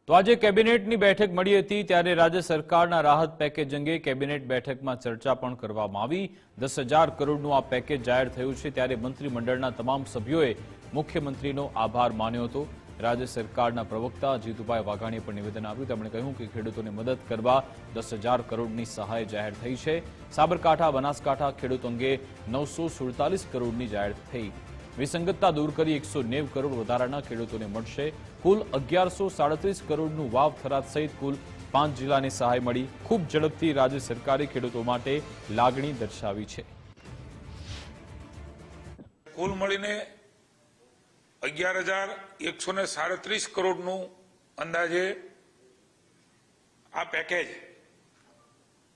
તો આજે કેબિનેટની બેઠક મળી હતી ત્યારે રાજ્ય સરકારના રાહત પેકેજ અંગે કેબિનેટ બેઠકમાં ચર્ચા પણ કરવામાં આવી। 10,000 કરોડનું આ પેકેજ જાહેર થયું છે ત્યારે મંત્રીમંડળના તમામ સભ્યોએ મુખ્યમંત્રીનો આભાર માન્યો હતો। રાજ્ય સરકારના પ્રવક્તા જીતુભાઈ વાઘાણીએ પણ નિવેદન આપ્યું। તેમણે કહ્યું કે ખેડૂતોને મદદ કરવા 10,000 કરોડની સહાય જાહેર થઈ છે। સાબરકાંઠા બનાસકાંઠા ખેડૂત અંગે 947 કરોડની જાહેર થઈ। વિસંગતતા દૂર કરી 190 કરોડ વધારાના ખેડૂતોને મળશે। કુલ 1137 કરોડનું વાવ થરાદ સહિત કુલ 5 જિલ્લાને સહાય મળી। ખૂબ ઝડપથી રાજ્ય સરકારે ખેડૂતો માટે લાગણી દર્શાવી છે। કુલ મળીને 11,137 કરોડનું અંદાજે આ પેકેજ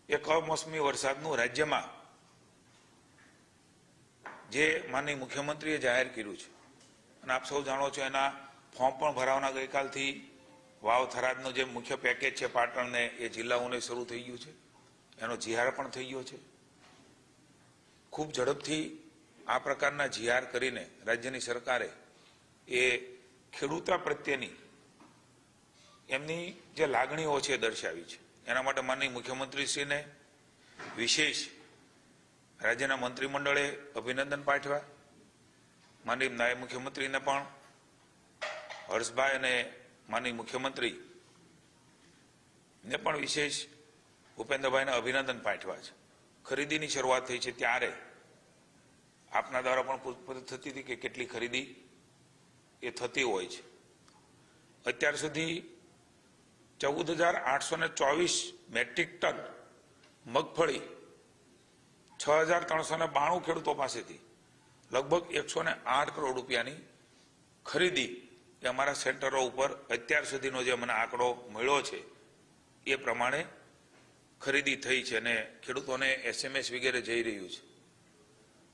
એ કમોસમી વરસાદનું રાજ્યમાં જે માનનીય મુખ્યમંત્રીએ જાહેર કર્યું છે અને આપ સૌ જાણો છો એના ફોર્મ પણ ભરાવાના ગઈકાલથી વાવ થરાદનું જે મુખ્ય પેકેજ છે પાટણને એ જિલ્લાઓને શરૂ થઈ ગયું છે, એનો જીઆર પણ થઈ ગયો છે। ખૂબ ઝડપથી આ પ્રકારના જીઆર કરીને રાજ્યની સરકારે એ ખેડૂતો પ્રત્યેની એમની જે લાગણીઓ છે દર્શાવી છે। એના માટે માનનીય મુખ્યમંત્રીશ્રીને વિશેષ રાજ્યના મંત્રીમંડળે અભિનંદન પાઠવ્યા। માનનીય નાયબ મુખ્યમંત્રીને પણ હર્ષભાઈ અને માનનીય મુખ્યમંત્રી ને પણ વિશેષ ભૂપેન્દ્રભાઈને અભિનંદન પાઠવ્યા છે। ખરીદીની શરૂઆત થઈ છે ત્યારે આપના દ્વારા પણ પૂછપરછ થતી હતી કે કેટલી ખરીદી એ થતી હોય છે। અત્યાર સુધી 14,824 મેટ્રિક ટન મગફળી 6,392 ખેડૂતો પાસેથી લગભગ 108 કરોડ રૂપિયાની ખરીદી એ અમારા સેન્ટરો ઉપર અત્યાર સુધીનો જે મને આંકડો મળ્યો છે એ પ્રમાણે ખરીદી થઈ છે અને ખેડૂતોને SMS વગેરે જઈ રહ્યું છે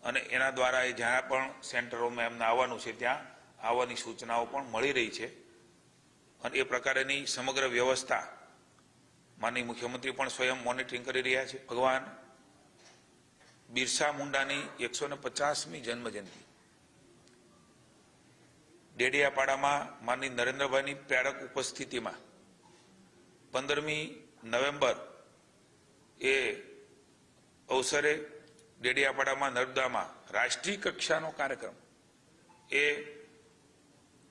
અને એના દ્વારા એ જ્યાં પણ સેન્ટરોમાં એમને આવવાનું છે ત્યાં આવવાની સૂચનાઓ પણ મળી રહી છે અને એ પ્રકારેની સમગ્ર વ્યવસ્થા માનનીય મુખ્યમંત્રી પણ સ્વયં મોનિટરિંગ કરી રહ્યા છે। ભગવાન બિરસા મુંડાની 150મી જન્મજયંતિ ડેડિયાપાડામાં માનનીય નરેન્દ્રભાઈની પ્રેરક ઉપસ્થિતિમાં 15મી નવેમ્બર એ અવસરે ડેડિયાપાડામાં નર્મદામાં રાષ્ટ્રીય કક્ષાનો કાર્યક્રમ એ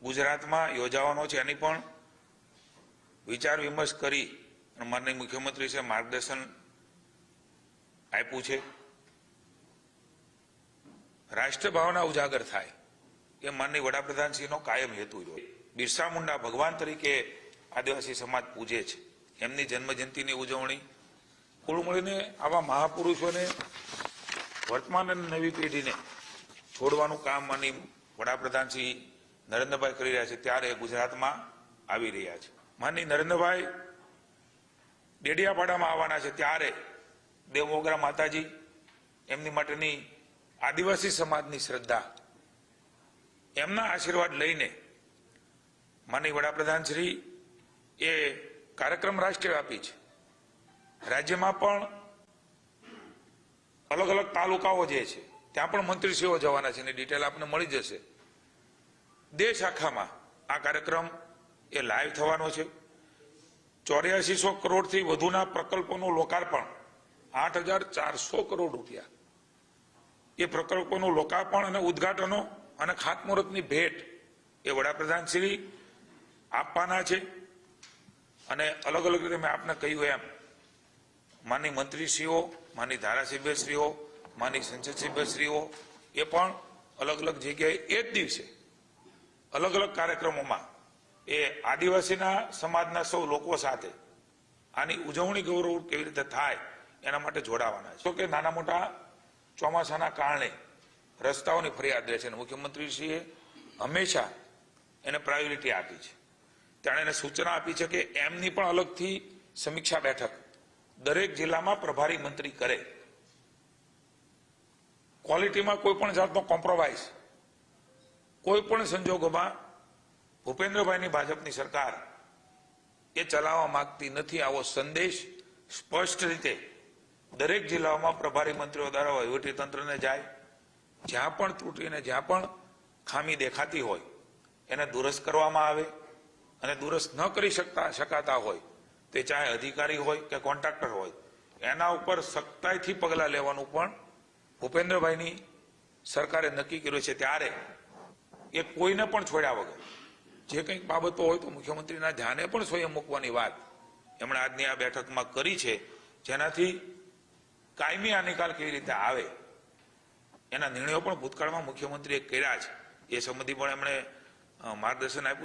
ગુજરાતમાં યોજાવાનો છે। એની પણ વિચાર વિમર્શ કરી અને માનનીય મુખ્યમંત્રીએ માર્ગદર્શન આપ્યું છે। રાષ્ટ્ર ભાવના ઉજાગર થાય એ માનનીય વડાપ્રધાનશ્રીનો કાયમ હેતુ છે। બિરસા મુંડા ભગવાન તરીકે આદિવાસી સમાજ પૂજે છે, એમની જન્મજયંતિની ઉજવણી કુલ મળીને આવા મહાપુરુષોને વર્તમાન અને નવી પેઢીને છોડવાનું કામ માનનીય વડાપ્રધાન શ્રી નરેન્દ્રભાઈ કરી રહ્યા છે ત્યારે ગુજરાતમાં આવી રહ્યા છે। માનનીય નરેન્દ્રભાઈ ડેડિયાપાડામાં આવવાના છે ત્યારે દેવમોગરા માતાજી એમની માટેની આદિવાસી સમાજની શ્રદ્ધા એમના આશીર્વાદ લઈને માનનીય વડાપ્રધાન શ્રી એ કાર્યક્રમ રાષ્ટ્રવ્યાપી છે। રાજ્યમાં પણ અલગ અલગ તાલુકાઓ જે છે ત્યાં પણ મંત્રીશ્રીઓ જવાના છે એની ડિટેલ આપને મળી જશે। દેશ આખામાં આ કાર્યક્રમ એ લાઈવ થવાનો છે। 8400 કરોડથી વધુના પ્રકલ્પોનું લોકાર્પણ 8,400 કરોડ રૂપિયા એ પ્રકલ્પોનું લોકાર્પણ અને ઉદ્ઘાટનો અને ખાતમુહૂર્તની ભેટ એ વડાપ્રધાન શ્રી આપવાના છે અને અલગ અલગ રીતે મેં આપને કહ્યું એમ માનનીય મંત્રીશ્રીઓ, માનનીય ધારાસભ્યશ્રીઓ, માનનીય સંસદ સભ્યશ્રીઓ એ પણ અલગ અલગ જગ્યાએ એ જ દિવસે અલગ અલગ કાર્યક્રમોમાં એ આદિવાસીના સમાજના સૌ લોકો સાથે આની ઉજવણી ગૌરવ કેવી રીતે થાય એના માટે જોડાવાના છે। કે નાના મોટા ચોમાસાના કારણે રસ્તાઓની ફરિયાદ રહે છે અને મુખ્યમંત્રીશ્રીએ હંમેશા એને પ્રાયોરિટી આપી છે। તેણે એને સૂચના આપી છે કે એમની પણ અલગથી સમીક્ષા બેઠક દરેક જિલ્લામાં પ્રભારી મંત્રી કરે। ક્વોલિટીમાં કોઈ પણ જાતનો કોમ્પ્રોમાઇઝ કોઈ પણ સંજોગોમાં ભૂપેન્દ્રભાઈની ભાજપની સરકાર એ ચલાવવા માંગતી નથી। આવો સંદેશ સ્પષ્ટ રીતે દરેક જિલ્લાઓમાં પ્રભારી મંત્રીઓ દ્વારા વહીવટીતંત્રને જાય। જ્યાં પણ ત્રુટિ અને જ્યાં પણ ખામી દેખાતી હોય એને દુરસ્ત કરવામાં આવે અને દુરસ્ત ન કરી શકાતા હોય તે ચાહે અધિકારી હોય કે કોન્ટ્રાક્ટર હોય એના ઉપર સખ્તાઈથી પગલાં લેવાનું પણ ભૂપેન્દ્રભાઈની સરકારે નક્કી કર્યું છે. ત્યારે એ કોઈને પણ છોડ્યા વગર જે કંઈક બાબતો હોય તો મુખ્યમંત્રીના ધ્યાને પણ સ્વયં મૂકવાની વાત એમણે આજની આ બેઠકમાં કરી છે, જેનાથી કાયમી આ નિકાલ કેવી રીતે આવે એના નિર્ણયો પણ ભૂતકાળમાં મુખ્યમંત્રીએ કર્યા છે. એ સંબંધી પણ એમણે માર્ગદર્શન આપ્યું.